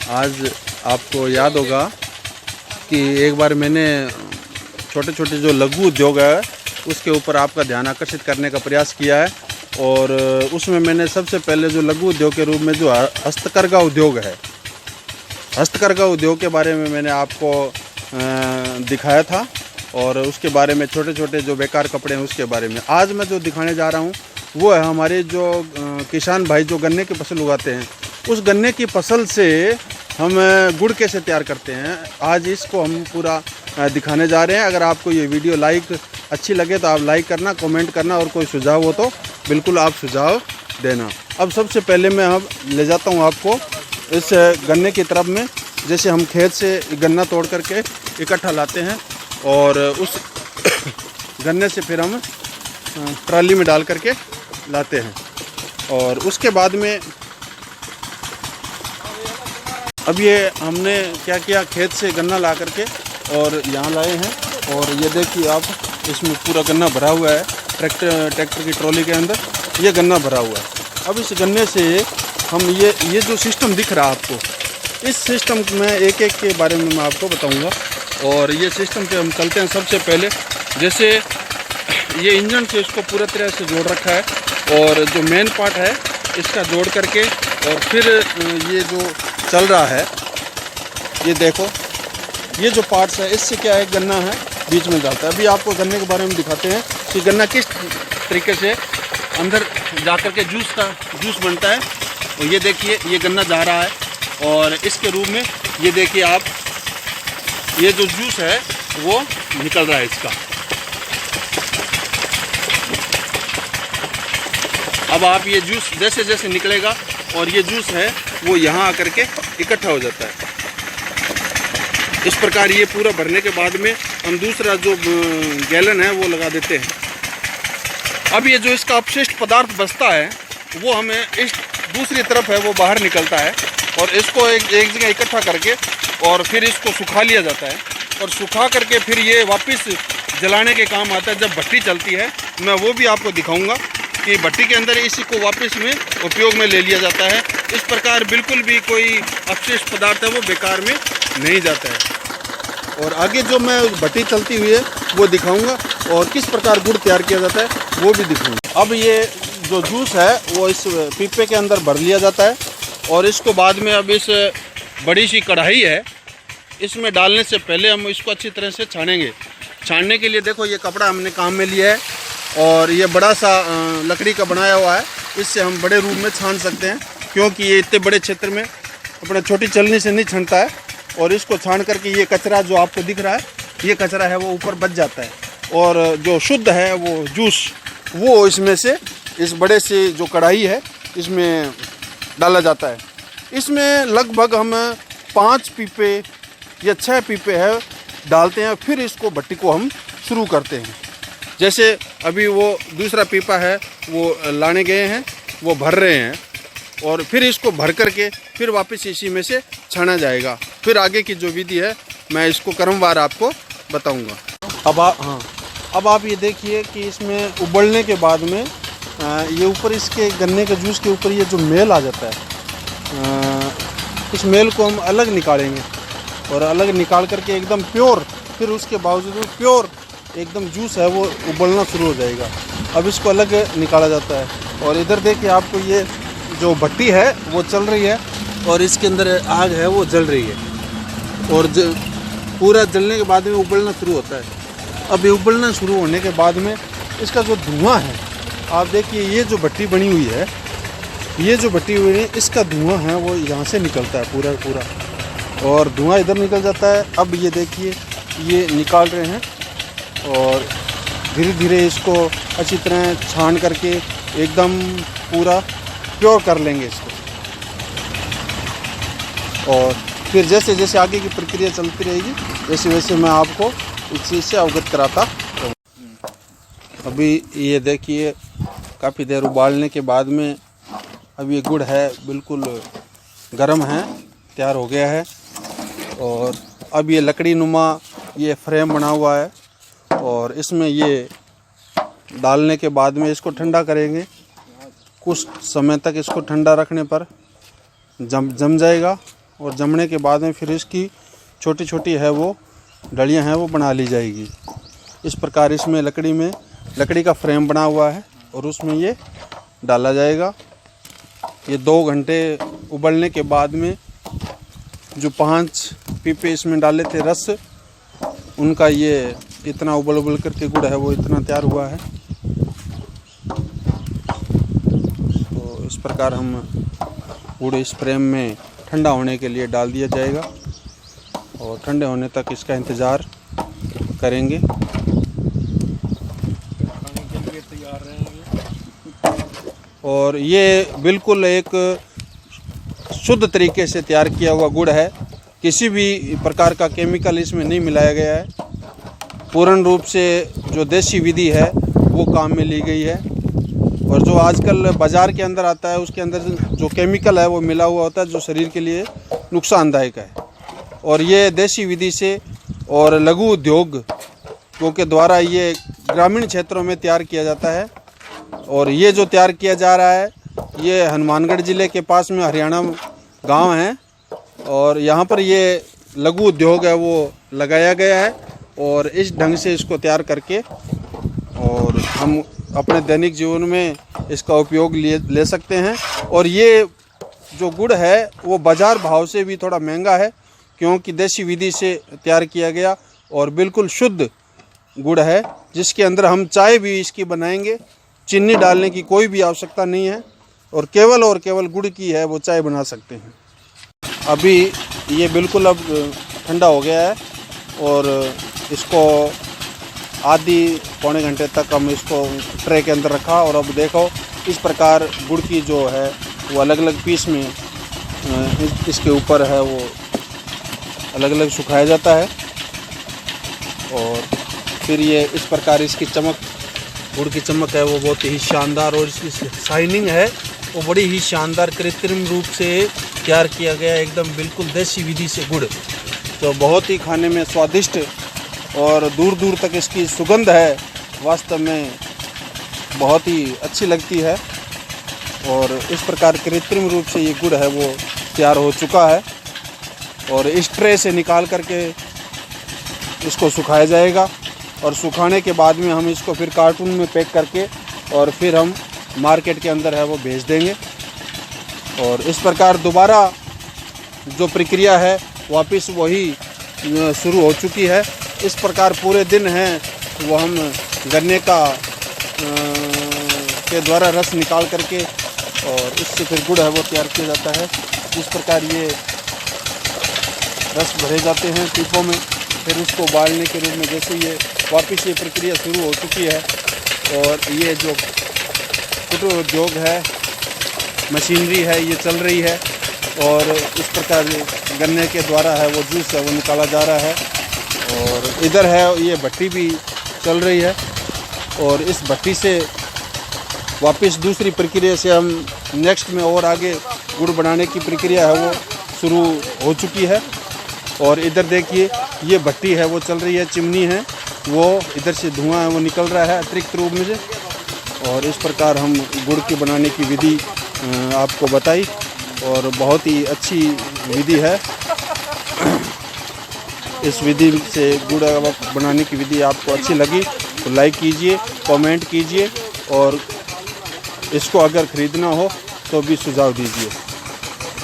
आज आपको याद होगा कि एक बार मैंने छोटे छोटे जो लघु उद्योग है उसके ऊपर आपका ध्यान आकर्षित करने का प्रयास किया है। और उसमें मैंने सबसे पहले जो लघु उद्योग के रूप में जो हस्तकरघा उद्योग है, हस्तकरघा उद्योग के बारे में मैंने आपको दिखाया था। और उसके बारे में छोटे छोटे जो बेकार कपड़े हैं उसके बारे में आज मैं जो दिखाने जा रहा हूँ वो है हमारे जो किसान भाई जो गन्ने की फसल उगाते हैं, उस गन्ने की फसल से हम गुड़ कैसे तैयार करते हैं। आज इसको हम पूरा दिखाने जा रहे हैं। अगर आपको ये वीडियो अच्छी लगे तो आप लाइक करना, कमेंट करना और कोई सुझाव हो तो बिल्कुल आप सुझाव देना। अब सबसे पहले मैं अब ले जाता हूँ आपको इस गन्ने की तरफ में। जैसे हम खेत से गन्ना तोड़ करके इकट्ठा लाते हैं और उस गन्ने से फिर हम ट्राली में डाल करके लाते हैं। और उसके बाद में अब ये हमने क्या किया, खेत से गन्ना ला करके और यहाँ लाए हैं। और ये देखिए आप, इसमें पूरा गन्ना भरा हुआ है। ट्रैक्टर की ट्रॉली के अंदर ये गन्ना भरा हुआ है। अब इस गन्ने से हम ये जो सिस्टम दिख रहा है आपको, इस सिस्टम में एक एक के बारे में मैं आपको बताऊंगा। और ये सिस्टम पे हम चलते हैं। सबसे पहले जैसे ये इंजन से इसको पूरा तरह से जोड़ रखा है और जो मेन पार्ट है इसका जोड़ करके और फिर ये जो चल रहा है, ये देखो ये जो पार्ट्स है इससे क्या है, गन्ना है बीच में जाता है। अभी आपको गन्ने के बारे में दिखाते हैं कि गन्ना किस तरीके से अंदर जा कर के जूस बनता है। और ये देखिए ये गन्ना जा रहा है और इसके रूप में ये देखिए आप, ये जो जूस है वो निकल रहा है इसका। अब आप ये जूस जैसे जैसे निकलेगा और ये जूस है वो यहाँ आकर के इकट्ठा हो जाता है। इस प्रकार ये पूरा भरने के बाद में हम दूसरा जो गैलन है वो लगा देते हैं। अब ये जो इसका अपशिष्ट पदार्थ बचता है वो हमें इस दूसरी तरफ है वो बाहर निकलता है और इसको एक जगह इकट्ठा करके और फिर इसको सुखा लिया जाता है। और सुखा करके फिर ये वापस जलाने के काम आता है। जब भट्टी चलती है मैं वो भी आपको दिखाऊंगा कि भट्टी के अंदर इसी को वापस में उपयोग में ले लिया जाता है। इस प्रकार बिल्कुल भी कोई अपशिष्ट पदार्थ है वो बेकार में नहीं जाता है। और आगे जो मैं भट्टी चलती हुई है वो दिखाऊंगा और किस प्रकार गुड़ तैयार किया जाता है वो भी दिखाऊंगा। अब ये जो जूस है वो इस पीपे के अंदर भर लिया जाता है और इसको बाद में अब इस बड़ी सी कढ़ाई है इसमें डालने से पहले हम इसको अच्छी तरह से छानेंगे। छानने के लिए देखो ये कपड़ा हमने काम में लिया है और ये बड़ा सा लकड़ी का बनाया हुआ है। इससे हम बड़े रूप में छान सकते हैं क्योंकि ये इतने बड़े क्षेत्र में अपने छोटी चलनी से नहीं छनता है। और इसको छान करके ये कचरा जो आपको दिख रहा है, ये कचरा है वो ऊपर बच जाता है और जो शुद्ध है वो जूस वो इसमें से इस बड़े से जो कढ़ाई है इसमें डाला जाता है। इसमें लगभग हम 5 पीपे या 6 पीपे है डालते हैं। फिर इसको भट्टी को हम शुरू करते हैं। जैसे अभी वो दूसरा पीपा है वो लाने गए हैं, वो भर रहे हैं और फिर इसको भर करके फिर वापस इसी में से छाना जाएगा। फिर आगे की जो विधि है मैं इसको क्रमवार आपको बताऊंगा। अब आप ये देखिए कि इसमें उबलने के बाद में ये ऊपर इसके गन्ने के जूस के ऊपर ये जो मेल आ जाता है, इस मेल को हम अलग निकालेंगे और अलग निकाल करके एकदम प्योर, फिर उसके बावजूद प्योर एकदम जूस है वो उबलना शुरू हो जाएगा। अब इसको अलग निकाला जाता है और इधर देखिए आपको ये जो भट्टी है वो चल रही है और इसके अंदर आग है वो जल रही है और पूरा जलने के बाद में उबलना शुरू होता है। अब ये उबलना शुरू होने के बाद में इसका जो धुआं है, आप देखिए ये जो भट्टी बनी हुई है, ये जो भट्टी हुई है इसका धुआं है वो यहाँ से निकलता है पूरा और धुआं इधर निकल जाता है। अब ये देखिए ये निकाल रहे हैं और धीरे धीरे इसको अच्छी तरह छान करके एकदम पूरा प्योर कर लेंगे इसको। और फिर जैसे जैसे आगे की प्रक्रिया चलती रहेगी वैसे वैसे मैं आपको इस चीज़ से अवगत कराता रहूँ। अभी ये देखिए काफ़ी देर उबालने के बाद में अब ये गुड़ है बिल्कुल गर्म है, तैयार हो गया है। और अब ये लकड़ी नुमा ये फ्रेम बना हुआ है और इसमें ये डालने के बाद में इसको ठंडा करेंगे। कुछ समय तक इसको ठंडा रखने पर जम जाएगा और जमने के बाद में फिर इसकी छोटी छोटी है वो डलियां हैं वो बना ली जाएगी। इस प्रकार इसमें लकड़ी का फ्रेम बना हुआ है और उसमें ये डाला जाएगा। ये 2 घंटे उबलने के बाद में जो 5 पीपे इसमें डाले थे रस, उनका ये इतना उबल करके गुड़ है वो इतना तैयार हुआ है। तो इस प्रकार हम गुड़ इस फ्रेम में ठंडा होने के लिए डाल दिया जाएगा और ठंडे होने तक इसका इंतज़ार करेंगे। और ये बिल्कुल एक शुद्ध तरीके से तैयार किया हुआ गुड़ है, किसी भी प्रकार का केमिकल इसमें नहीं मिलाया गया है। पूर्ण रूप से जो देसी विधि है वो काम में ली गई है। और जो आजकल बाज़ार के अंदर आता है उसके अंदर जो केमिकल है वो मिला हुआ होता है, जो शरीर के लिए नुकसानदायक है। और ये देसी विधि से और लघु उद्योगों के द्वारा ये ग्रामीण क्षेत्रों में तैयार किया जाता है। और ये जो तैयार किया जा रहा है ये हनुमानगढ़ ज़िले के पास में हरियाणा गांव है और यहाँ पर ये लघु उद्योग है वो लगाया गया है। और इस ढंग से इसको तैयार करके और हम अपने दैनिक जीवन में इसका उपयोग ले सकते हैं। और ये जो गुड़ है वो बाज़ार भाव से भी थोड़ा महंगा है, क्योंकि देसी विधि से तैयार किया गया और बिल्कुल शुद्ध गुड़ है, जिसके अंदर हम चाय भी इसकी बनाएंगे। चीनी डालने की कोई भी आवश्यकता नहीं है और केवल गुड़ की है वो चाय बना सकते हैं। अभी ये बिल्कुल अब ठंडा हो गया है और इसको आधी पौने घंटे तक हम इसको ट्रे के अंदर रखा और अब देखो इस प्रकार गुड़ की जो है वो अलग अलग पीस में इसके ऊपर है वो अलग अलग सुखाया जाता है। और फिर ये इस प्रकार इसकी चमक, गुड़ की चमक है वो बहुत ही शानदार और इसकी शाइनिंग है वो बड़ी ही शानदार कृत्रिम रूप से तैयार किया गया, एकदम बिल्कुल देसी विधि से गुड़, तो बहुत ही खाने में स्वादिष्ट और दूर दूर तक इसकी सुगंध है वास्तव में बहुत ही अच्छी लगती है। और इस प्रकार कृत्रिम रूप से ये गुड़ है वो तैयार हो चुका है और इस ट्रे से निकाल करके इसको सुखाया जाएगा और सुखाने के बाद में हम इसको फिर कार्टून में पैक करके और फिर हम मार्केट के अंदर है वो भेज देंगे। और इस प्रकार दोबारा जो प्रक्रिया है वापस वही शुरू हो चुकी है। इस प्रकार पूरे दिन है वो हम गन्ने का के द्वारा रस निकाल करके और इससे फिर गुड़ है वो तैयार किया जाता है। इस प्रकार ये रस भरे जाते हैं पीपों में, फिर उसको उबालने के रूप में जैसे ये वापस ये प्रक्रिया शुरू हो चुकी है। और ये जो कुटीर उद्योग है, मशीनरी है, ये चल रही है और इस प्रकार गन्ने के द्वारा है वो जूस है वो निकाला जा रहा है। और इधर है ये भट्टी भी चल रही है और इस भट्टी से वापस दूसरी प्रक्रिया से हम नेक्स्ट में और आगे गुड़ बनाने की प्रक्रिया है वो शुरू हो चुकी है। और इधर देखिए ये भट्टी है वो चल रही है, चिमनी है वो, इधर से धुआं है वो निकल रहा है अतिरिक्त रूप में से। और इस प्रकार हम गुड़ की बनाने की विधि आपको बताई और बहुत ही अच्छी विधि है। इस विधि से गुड़ बनाने की विधि आपको अच्छी लगी तो लाइक कीजिए, कमेंट कीजिए और इसको अगर ख़रीदना हो तो भी सुझाव दीजिए।